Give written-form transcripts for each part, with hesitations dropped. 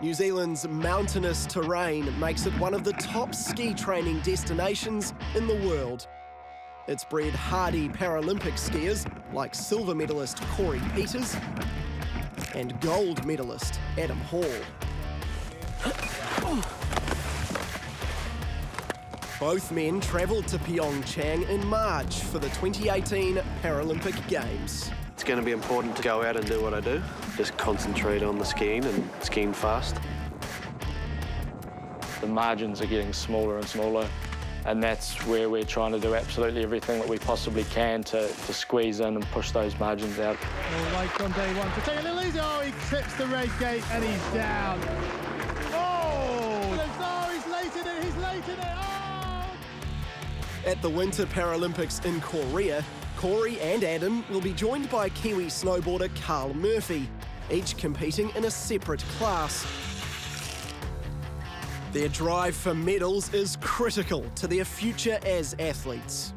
New Zealand's mountainous terrain makes it one of the top ski training destinations in the world. It's bred hardy Paralympic skiers like silver medalist Corey Peters and gold medalist Adam Hall. Both men travelled to PyeongChang in March for the 2018 Paralympic Games. It's going to be important to go out and do what I do. Just concentrate on the skiing and skiing fast. The margins are getting smaller and smaller, and that's where we're trying to do absolutely everything that we possibly can to squeeze in and push those margins out. All right on day one to take a little easy. Oh, he clips the red gate and he's down. Oh, he's late in it, he's late in it. Oh! At the Winter Paralympics in Korea, Corey and Adam will be joined by Kiwi snowboarder Carl Murphy, each competing in a separate class. Their drive for medals is critical to their future as athletes.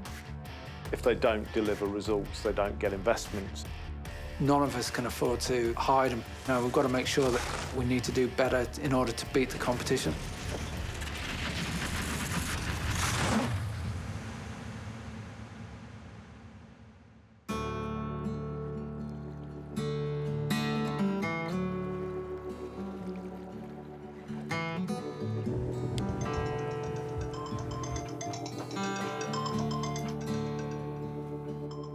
If they don't deliver results, they don't get investments. None of us can afford to hide them. No, we've got to make sure that we need to do better in order to beat the competition.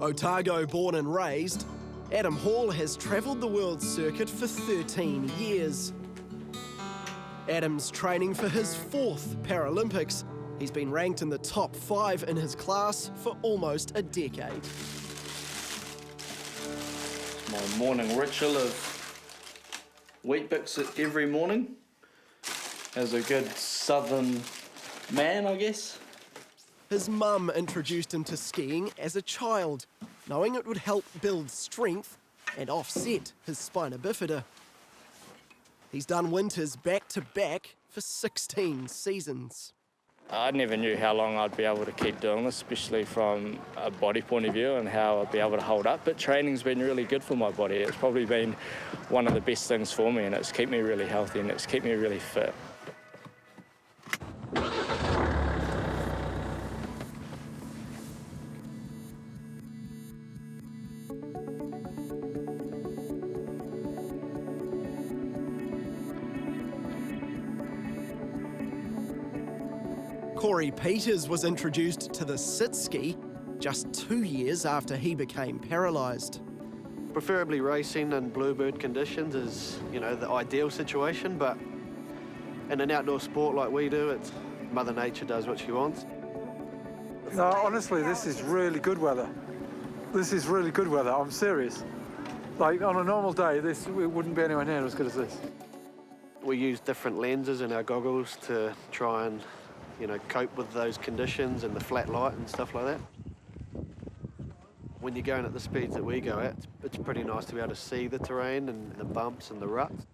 Otago born and raised, Adam Hall has travelled the world circuit for 13 years. Adam's training for his 4th Paralympics. He's been ranked in the top 5 in his class for almost a decade. My morning ritual of Weet-Bix every morning. As a good southern man, I guess. His mum introduced him to skiing as a child, knowing it would help build strength and offset his spina bifida. He's done winters back-to-back for 16 seasons. I never knew how long I'd be able to keep doing this, especially from a body point of view and how I'd be able to hold up. But training's been really good for my body. It's probably been one of the best things for me, and it's kept me really healthy and it's kept me really fit. Corey Peters was introduced to the sit ski just 2 years after he became paralysed. Preferably racing in bluebird conditions is, the ideal situation, but in an outdoor sport like we do, it's Mother Nature does what she wants. No, honestly, this is really good weather. This is really good weather, I'm serious. Like, on a normal day, it wouldn't be anywhere near as good as this. We use different lenses in our goggles to try and cope with those conditions and the flat light and stuff like that. When you're going at the speeds that we go at, it's pretty nice to be able to see the terrain and the bumps and the ruts.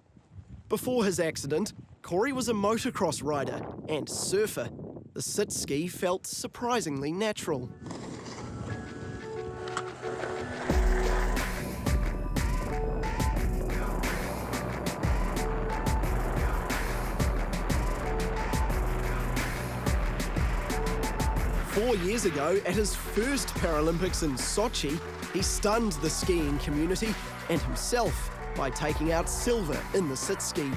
Before his accident, Corey was a motocross rider and surfer. The sit ski felt surprisingly natural. 4 years ago, at his first Paralympics in Sochi, he stunned the skiing community and himself by taking out silver in the sit ski.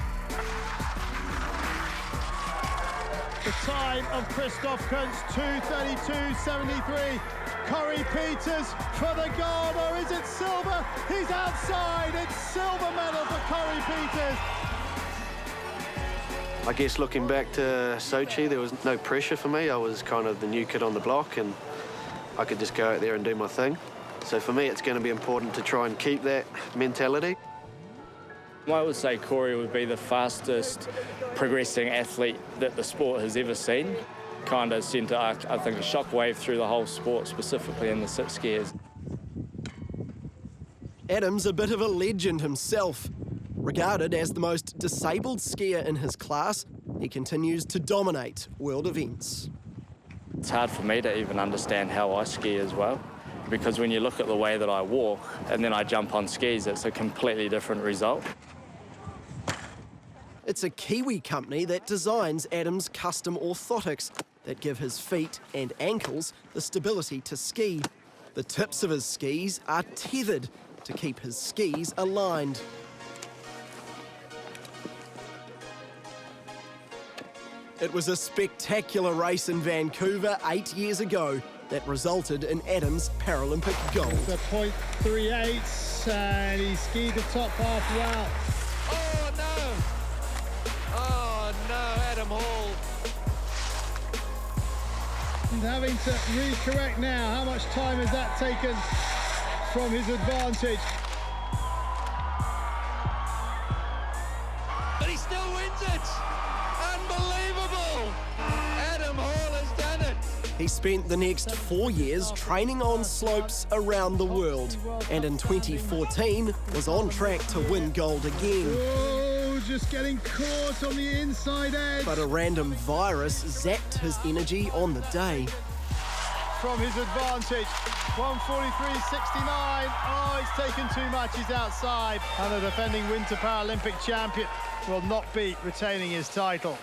The time of Christoph Kunz, 2:32.73. Corey Peters for the gold, or is it silver? He's outside, it's silver medal for Corey Peters. I guess looking back to Sochi, there was no pressure for me. I was kind of the new kid on the block and I could just go out there and do my thing. So for me, it's going to be important to try and keep that mentality. I would say Corey would be the fastest progressing athlete that the sport has ever seen. Kind of sent, I think, a shockwave through the whole sport, specifically in the sit skiers. Adam's a bit of a legend himself. Regarded as the most disabled skier in his class, he continues to dominate world events. It's hard for me to even understand how I ski as well, because when you look at the way that I walk and then I jump on skis, it's a completely different result. It's a Kiwi company that designs Adam's custom orthotics that give his feet and ankles the stability to ski. The tips of his skis are tethered to keep his skis aligned. It was a spectacular race in Vancouver 8 years ago that resulted in Adam's Paralympic gold. The .38, and he skied the top half well. Oh no, Adam Hall. And having to recorrect now. How much time has that taken from his advantage? But he still wins it. Unbelievable. Adam Hall has done it. He spent the next 4 years training on slopes around the world, and in 2014 was on track to win gold again. Oh, just getting caught on the inside edge. But a random virus zapped his energy on the day. From his advantage, 143.69. Oh, he's taken too much, he's outside. And the defending Winter Paralympic champion will not be retaining his title.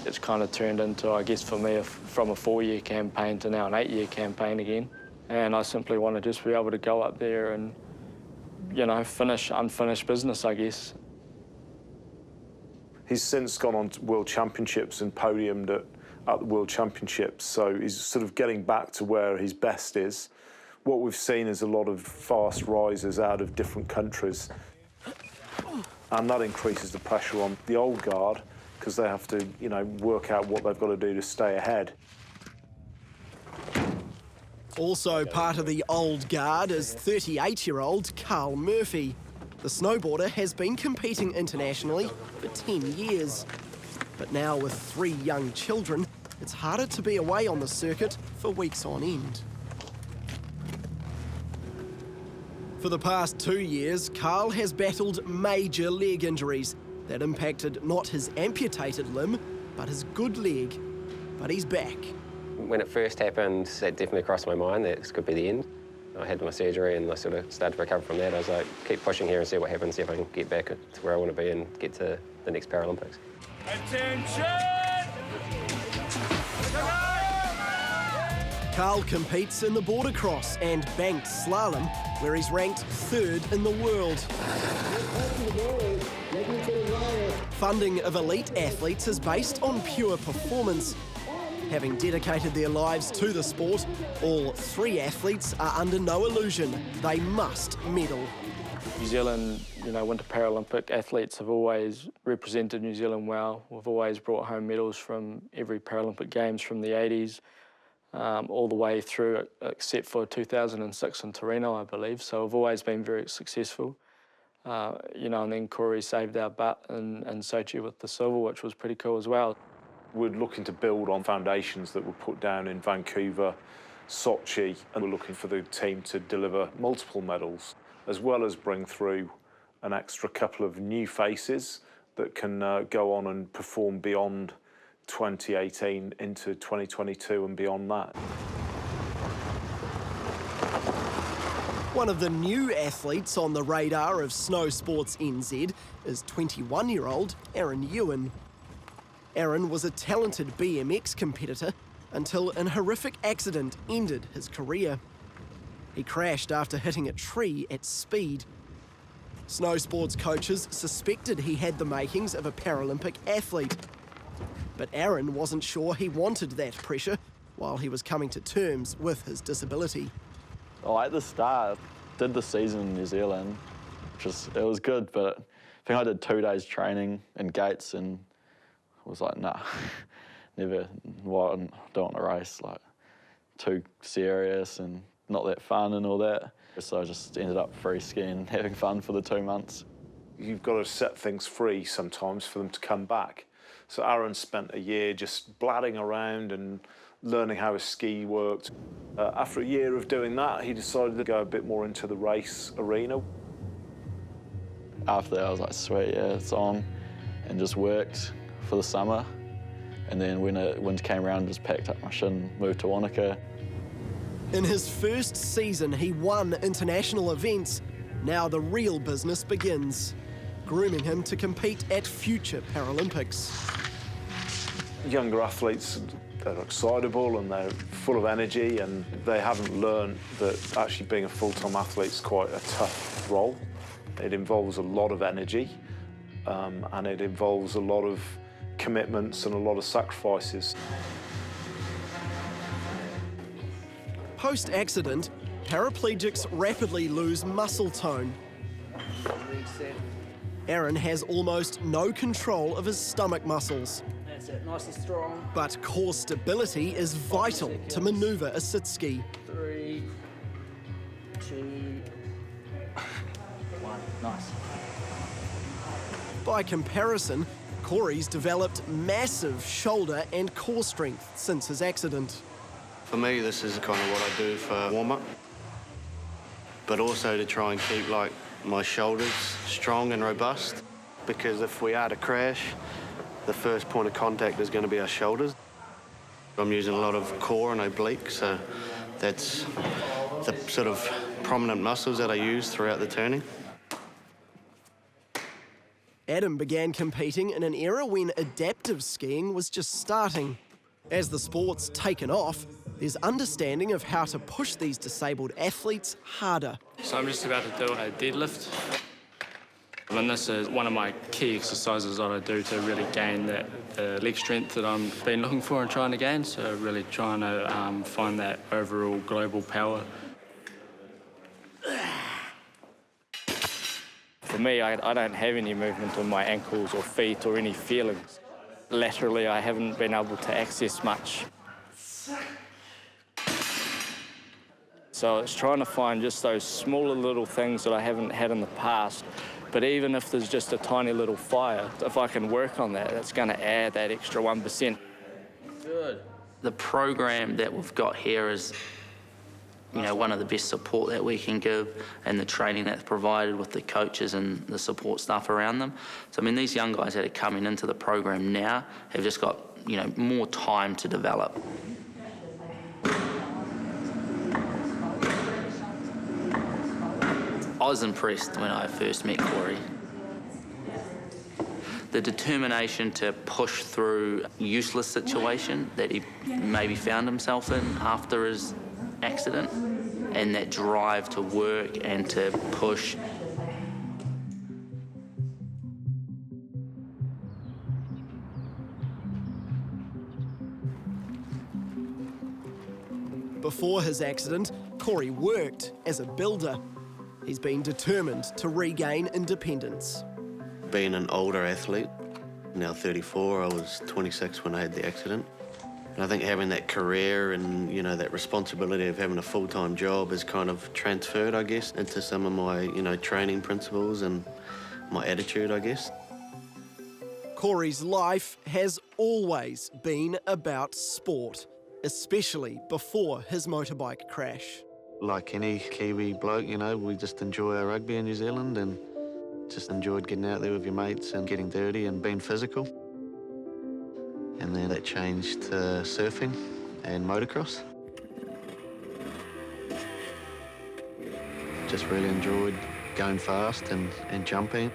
It's kind of turned into, I guess for me, from a 4-year campaign to now an 8-year campaign again. And I simply want to just be able to go up there and, you know, finish unfinished business, I guess. He's since gone on to World Championships and podiumed at the World Championships, so he's sort of getting back to where his best is. What we've seen is a lot of fast risers out of different countries, and that increases the pressure on the old guard, because they have to, you know, work out what they've got to do to stay ahead. Also part of the old guard is 38-year-old Carl Murphy. The snowboarder has been competing internationally for 10 years. But now with 3 young children, it's harder to be away on the circuit for weeks on end. For the past 2 years, Carl has battled major leg injuries that impacted not his amputated limb, but his good leg. But he's back. When it first happened, that definitely crossed my mind that this could be the end. I had my surgery and I sort of started to recover from that. I was like, keep pushing here and see what happens, see if I can get back to where I want to be and get to the next Paralympics. Attention! Carl competes in the border cross and banked slalom, where he's ranked 3rd in the world. Funding of elite athletes is based on pure performance. Having dedicated their lives to the sport, all 3 athletes are under no illusion. They must medal. New Zealand, you know, Winter Paralympic athletes have always represented New Zealand well. We've always brought home medals from every Paralympic Games from the 80s. All the way through, except for 2006 in Torino, I believe. So we've always been very successful. You know, and then Corey saved our butt in Sochi with the silver, which was pretty cool as well. We're looking to build on foundations that were put down in Vancouver, Sochi, and we're looking for the team to deliver multiple medals, as well as bring through an extra couple of new faces that can go on and perform beyond 2018 into 2022 and beyond that. One of the new athletes on the radar of Snow Sports NZ is 21-year-old Aaron Ewen. Aaron was a talented BMX competitor until an horrific accident ended his career. He crashed after hitting a tree at speed. Snow Sports coaches suspected he had the makings of a Paralympic athlete. But Aaron wasn't sure he wanted that pressure while he was coming to terms with his disability. At the start, did the season in New Zealand, it was good, but I think I did 2 days training in gates and was like, nah, never, don't want to race, like, too serious and not that fun and all that. So I just ended up free skiing, having fun for the 2 months. You've got to set things free sometimes for them to come back. So Aaron spent a year just bladding around and learning how a ski worked. After a year of doing that, he decided to go a bit more into the race arena. After that, I was like, sweet, yeah, it's on, and just worked for the summer. And then when winter came around, just packed up my shit and moved to Wanaka. In his first season, he won international events. Now the real business begins. grooming him to compete at future Paralympics. Younger athletes, they're excitable and they're full of energy, and they haven't learned that actually being a full-time athlete is quite a tough role. It involves a lot of energy, and it involves a lot of commitments and a lot of sacrifices. Post-accident, paraplegics rapidly lose muscle tone. Aaron has almost no control of his stomach muscles. That's it, nice and strong. But core stability is vital to manoeuvre a sit-ski. 3, 2, 1, nice. By comparison, Corey's developed massive shoulder and core strength since his accident. For me, this is kind of what I do for warm-up, but also to try and keep like my shoulders strong and robust, because if we are to crash, the first point of contact is going to be our shoulders. I'm using a lot of core and oblique, so that's the sort of prominent muscles that I use throughout the turning. Adam began competing in an era when adaptive skiing was just starting. As the sport's taken off, there's understanding of how to push these disabled athletes harder. So I'm just about to do a deadlift. And this is one of my key exercises that I do to really gain that leg strength that I've been looking for and trying to gain. So really trying to find that overall global power. For me, I don't have any movement on my ankles or feet or any feelings. Laterally, I haven't been able to access much. So it's trying to find just those smaller little things that I haven't had in the past. But even if there's just a tiny little fire, if I can work on that, that's going to add that extra 1%. Good. The program that we've got here is, you know, one of the best support that we can give, and the training that's provided with the coaches and the support staff around them. So, I mean, these young guys that are coming into the program now have just got, you know, more time to develop. I was impressed when I first met Corey. The determination to push through a useless situation that he maybe found himself in after his accident, and that drive to work and to push. Before his accident, Corey worked as a builder. He's been determined to regain independence. Being an older athlete, now 34, I was 26 when I had the accident. And I think having that career and, you know, that responsibility of having a full-time job is kind of transferred, I guess, into some of my, you know, training principles and my attitude, I guess. Corey's life has always been about sport, especially before his motorbike crash. Like any Kiwi bloke, you know, we just enjoy our rugby in New Zealand and just enjoyed getting out there with your mates and getting dirty and being physical. And then that changed to surfing and motocross. Just really enjoyed going fast and jumping.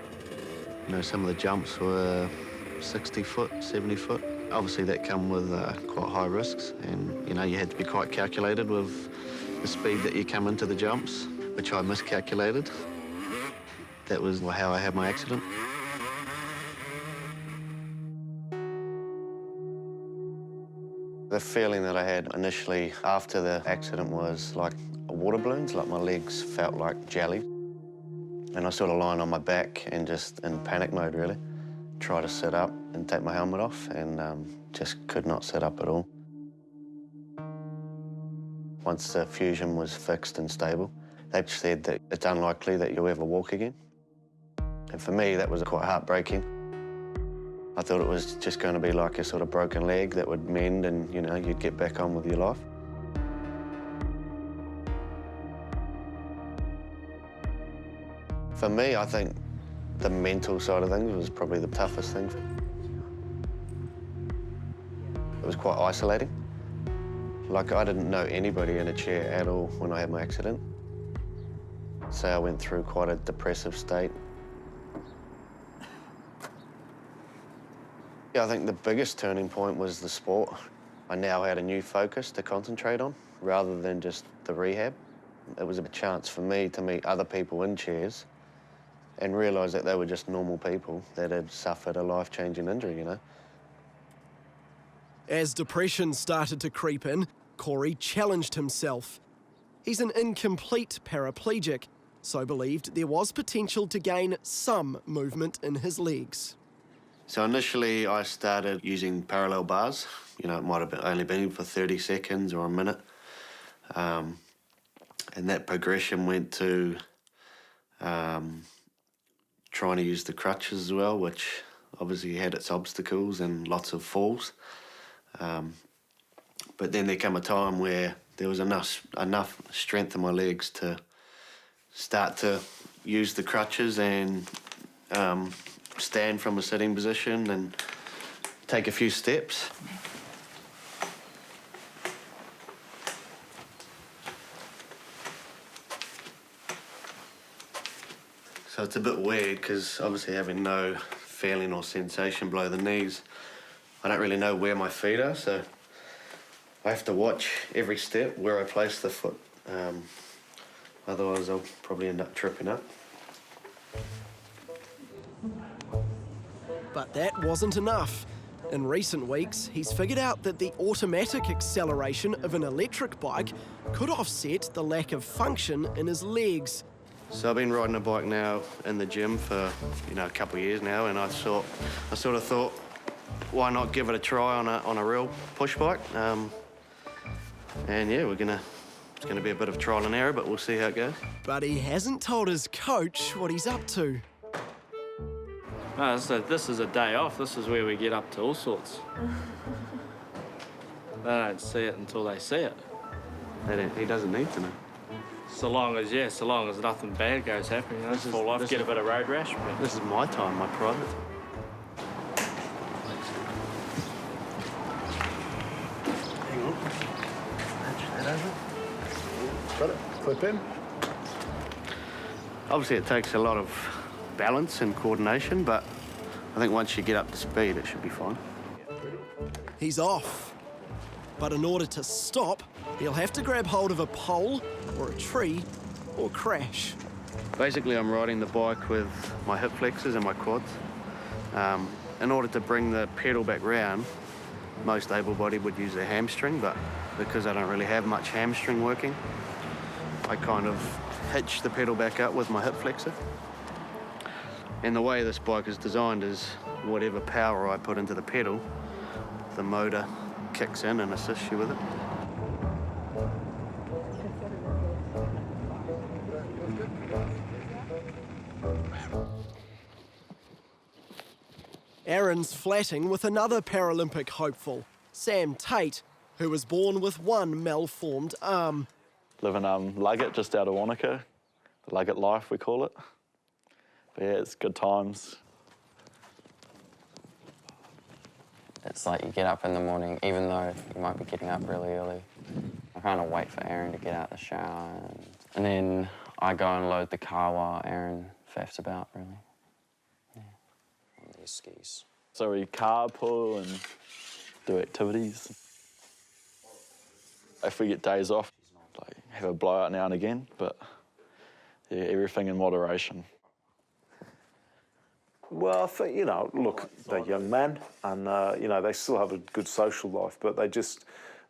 You know, some of the jumps were 60 foot, 70 foot. Obviously that come with quite high risks, and, you know, you had to be quite calculated with the speed that you come into the jumps, which I miscalculated. That was how I had my accident. The feeling that I had initially after the accident was like water balloons, like my legs felt like jelly. And I sort of lying on my back and just in panic mode, really. Try to sit up and take my helmet off, and just could not sit up at all. Once the fusion was fixed and stable, they said that it's unlikely that you'll ever walk again. And for me, that was quite heartbreaking. I thought it was just going to be like a sort of broken leg that would mend and, you know, you'd get back on with your life. For me, I think the mental side of things was probably the toughest thing. It was quite isolating. Like, I didn't know anybody in a chair at all when I had my accident. So I went through quite a depressive state. Yeah, I think the biggest turning point was the sport. I now had a new focus to concentrate on, rather than just the rehab. It was a chance for me to meet other people in chairs and realise that they were just normal people that had suffered a life-changing injury, you know. As depression started to creep in, Corey challenged himself. He's an incomplete paraplegic, so believed there was potential to gain some movement in his legs. So initially I started using parallel bars. You know, it might have only been for 30 seconds or a minute. And that progression went to trying to use the crutches as well, which obviously had its obstacles and lots of falls. But then there came a time where there was enough strength in my legs to start to use the crutches and stand from a sitting position and take a few steps. So it's a bit weird because obviously having no feeling or sensation below the knees, I don't really know where my feet are, so I have to watch every step where I place the foot. Otherwise I'll probably end up tripping up. But that wasn't enough. In recent weeks, he's figured out that the automatic acceleration of an electric bike could offset the lack of function in his legs. So I've been riding a bike now in the gym for, you know, a couple of years now, and I sort of thought, why not give it a try on a real push bike? And yeah, it's gonna be a bit of trial and error, but we'll see how it goes. But he hasn't told his coach what he's up to. No, so this is a day off. This is where we get up to all sorts. They don't see it until they see it. He doesn't need to know. So long as nothing bad goes happening, you know, fall off, get a bit of road rash. But this is my time, my private. Hang on. Match that over. Got it. Clip in. Obviously, it takes a lot of balance and coordination, but I think once you get up to speed, it should be fine. He's off. But in order to stop, he'll have to grab hold of a pole or a tree or crash. Basically, I'm riding the bike with my hip flexors and my quads. In order to bring the pedal back round, most able-bodied would use their hamstring, but because I don't really have much hamstring working, I kind of hitch the pedal back up with my hip flexor. And the way this bike is designed is whatever power I put into the pedal, the motor kicks in and assists you with it. Aaron's flatting with another Paralympic hopeful, Sam Tate, who was born with one malformed arm. Live in Luggett, just out of Wanaka. The Luggett life, we call it. But yeah, it's good times. It's like you get up in the morning, even though you might be getting up really early. I kind of wait for Aaron to get out of the shower. And then I go and load the car while Aaron faffs about, really. Yeah. On these skis. So we carpool and do activities. If we get days off, like have a blowout now and again, but yeah, everything in moderation. Well, I think, you know, look, they're young men and, you know, they still have a good social life, but they just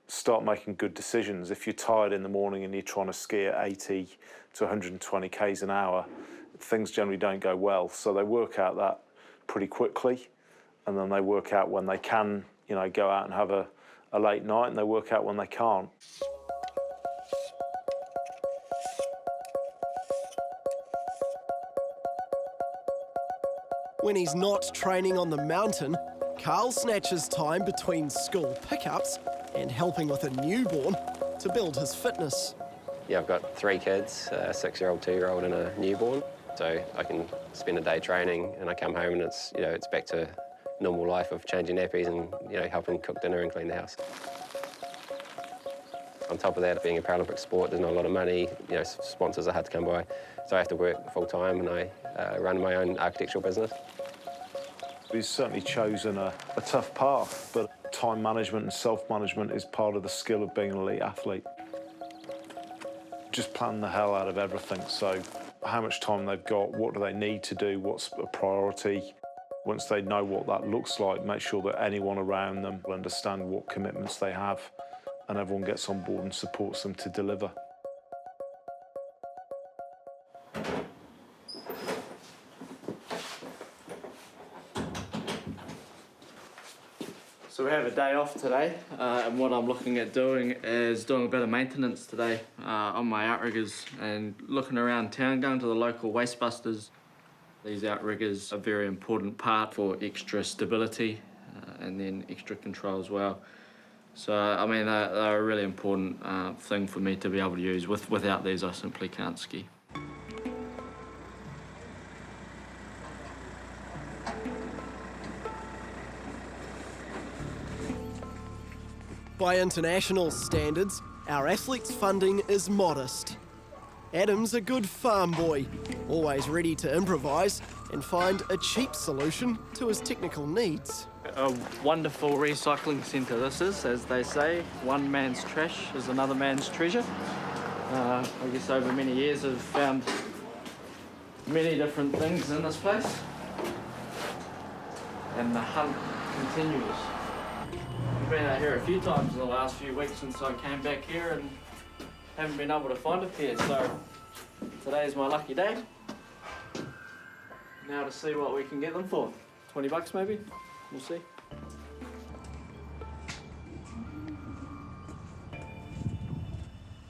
start making good decisions. If you're tired in the morning and you're trying to ski at 80 to 120 k's an hour, things generally don't go well. So they work out that pretty quickly, and then they work out when they can, you know, go out and have a late night, and they work out when they can't. When he's not training on the mountain, Carl snatches time between school pickups and helping with a newborn to build his fitness. Yeah, I've got 3 kids, a 6-year-old, 2-year-old and a newborn. So I can spend a day training and I come home and it's, you know, it's back to normal life of changing nappies and, you know, helping cook dinner and clean the house. On top of that, being a Paralympic sport, there's not a lot of money, you know, sponsors are hard to come by. So I have to work full-time and I run my own architectural business. He's certainly chosen a tough path, but time management and self-management is part of the skill of being an elite athlete. Just plan the hell out of everything, so how much time they've got, what do they need to do, what's a priority. Once they know what that looks like, make sure that anyone around them will understand what commitments they have and everyone gets on board and supports them to deliver. So we have a day off today, and what I'm looking at doing is doing a bit of maintenance today on my outriggers and looking around town, going to the local waste busters. These outriggers are a very important part for extra stability and then extra control as well. So, I mean, they're a really important thing for me to be able to use. Without these, I simply can't ski. By international standards, our athletes' funding is modest. Adam's a good farm boy, always ready to improvise and find a cheap solution to his technical needs. A wonderful recycling centre this is, as they say. One man's trash is another man's treasure. I guess over many years I've found many different things in this place. And the hunt continues. I've been out here a few times in the last few weeks since I came back here and haven't been able to find a pair, so today's my lucky day. Now to see what we can get them for. 20 bucks maybe? We'll see.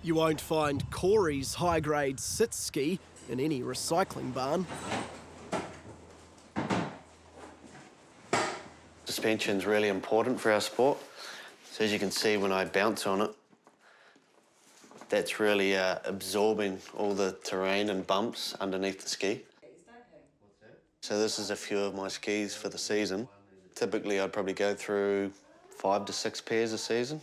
You won't find Corey's high-grade sit ski in any recycling barn. Suspension's really important for our sport. So as you can see when I bounce on it, that's really absorbing all the terrain and bumps underneath the ski. So this is a few of my skis for the season. Typically I'd probably go through 5 to 6 pairs a season.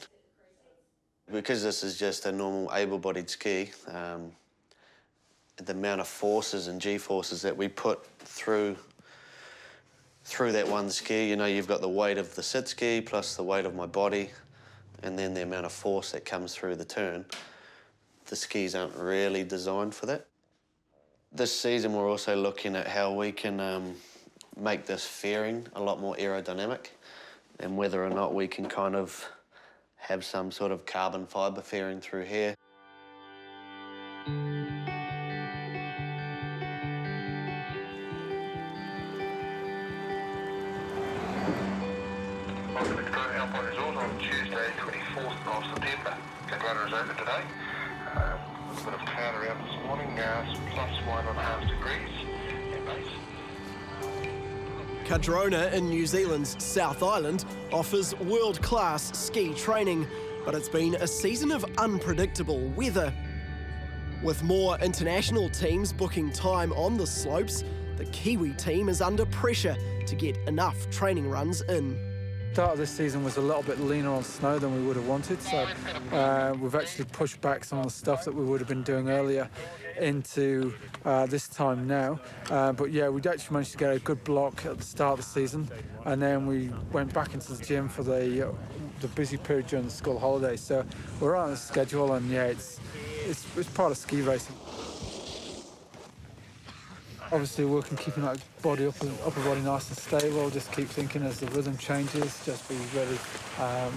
Because this is just a normal able-bodied ski, the amount of forces and G-forces that we put through that one ski, you know, you've got the weight of the sit ski plus the weight of my body and then the amount of force that comes through the turn. The skis aren't really designed for that. This season we're also looking at how we can make this fairing a lot more aerodynamic and whether or not we can kind of have some sort of carbon fibre fairing through here. Welcome to Cardrona Airport Resort on Tuesday, 24th of September. Cardrona is open today. A bit of cloud around this morning, plus 1.5 degrees in base. Cardrona in New Zealand's South Island offers world-class ski training, but it's been a season of unpredictable weather. With more international teams booking time on the slopes, the Kiwi team is under pressure to get enough training runs in. The start of this season was a little bit leaner on snow than we would have wanted, so we've actually pushed back some of the stuff that we would have been doing earlier into this time now. But yeah, we'd actually managed to get a good block at the start of the season, and then we went back into the gym for the busy period during the school holidays. So we're on a schedule, and yeah, it's part of ski racing. Obviously working, keeping that body upper body nice and stable, just keep thinking as the rhythm changes, just be really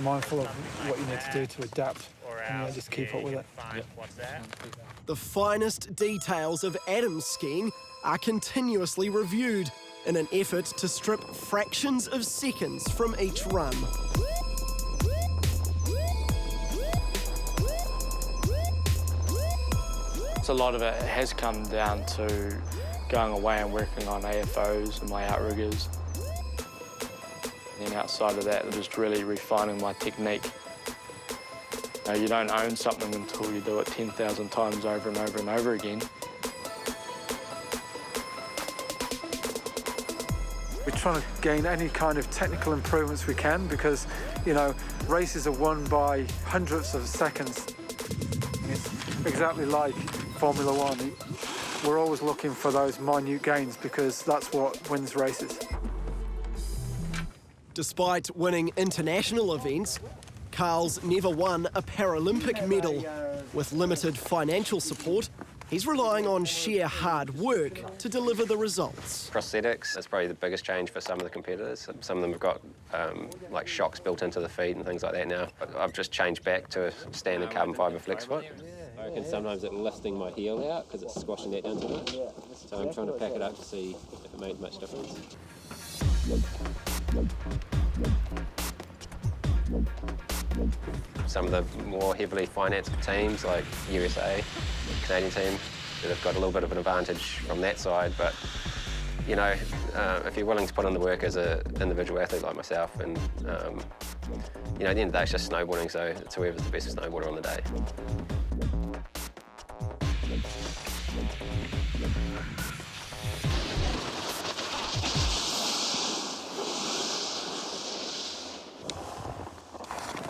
mindful of what you need to do to adapt and yeah, just keep up with it. Yep. The finest details of Adam's skiing are continuously reviewed in an effort to strip fractions of seconds from each run. So a lot of it has come down to going away and working on AFOs and my outriggers. And then outside of that, just really refining my technique. You don't own something until you do it 10,000 times over and over and over again. We're trying to gain any kind of technical improvements we can because, you know, races are won by hundredths of seconds. It's exactly like Formula One. We're always looking for those minute gains because that's what wins races. Despite winning international events, Carl's never won a Paralympic medal. With limited financial support, he's relying on sheer hard work to deliver the results. Prosthetics is probably the biggest change for some of the competitors. Some of them have got like shocks built into the feet and things like that now. I've just changed back to a standard carbon fibre flex foot. I reckon sometimes it's lifting my heel out because it's squashing that down too much. So I'm trying to pack it up to see if it made much difference. Some of the more heavily financed teams like USA, Canadian team, they've got a little bit of an advantage from that side, but you know, if you're willing to put in the work as an individual athlete like myself, and you know, at the end of the day, it's just snowboarding, so it's whoever's the best snowboarder on the day.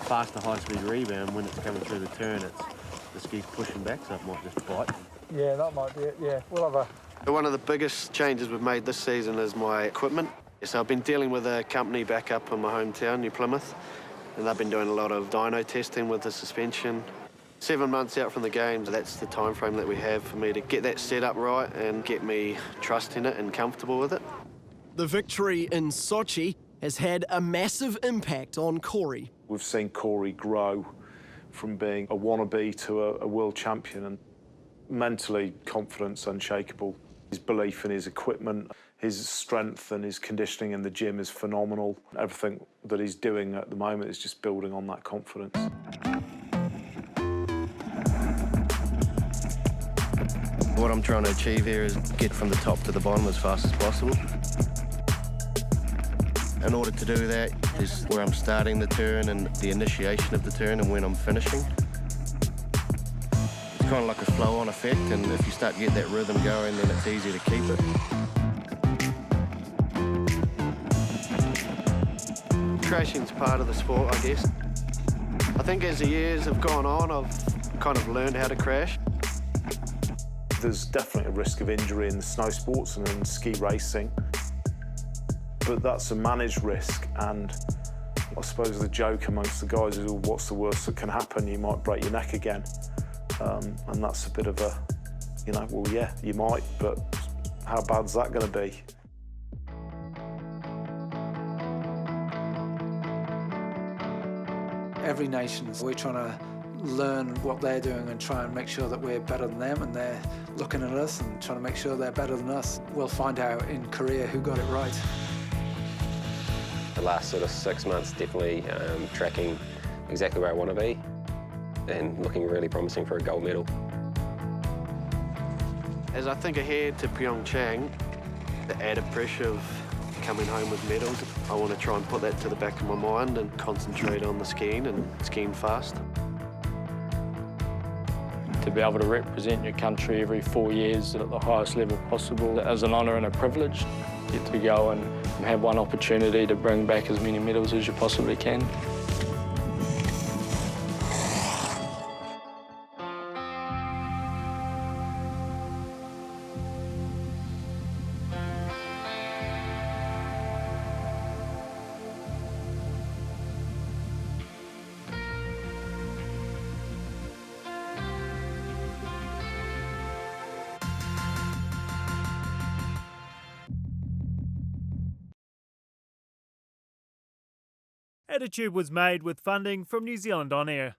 Faster high-speed rebound, when it's coming through the turn, the ski's pushing back, so it might just bite. Yeah, that might be it, yeah. We'll have a... One of the biggest changes we've made this season is my equipment. So I've been dealing with a company back up in my hometown, New Plymouth, and they've been doing a lot of dyno testing with the suspension. 7 months out from the games, that's the time frame that we have for me to get that set up right and get me trusting it and comfortable with it. The victory in Sochi has had a massive impact on Corey. We've seen Corey grow from being a wannabe to a world champion, and mentally, confidence unshakable. His belief in his equipment, his strength and his conditioning in the gym is phenomenal. Everything that he's doing at the moment is just building on that confidence. What I'm trying to achieve here is get from the top to the bottom as fast as possible. In order to do that, is where I'm starting the turn and the initiation of the turn and when I'm finishing. It's kind of like a flow-on effect, and if you start to get that rhythm going, then it's easier to keep it. Crashing's part of the sport, I guess. I think as the years have gone on, I've kind of learned how to crash. There's definitely a risk of injury in the snow sports and in ski racing, but that's a managed risk, and I suppose the joke amongst the guys is, well, what's the worst that can happen? You might break your neck again. And that's a bit of a, you know, well, yeah, you might, but how bad's that going to be? Every nation, we're trying to learn what they're doing and try and make sure that we're better than them, and they're looking at us and trying to make sure they're better than us. We'll find out in Korea who got it right. The last sort of 6 months, definitely tracking exactly where I want to be and looking really promising for a gold medal. As I think ahead to PyeongChang, the added pressure of coming home with medals, I want to try and put that to the back of my mind and concentrate on the skiing and skiing fast. To be able to represent your country every 4 years at the highest level possible is an honour and a privilege. Get to go and have one opportunity to bring back as many medals as you possibly can. Attitude was made with funding from New Zealand On Air.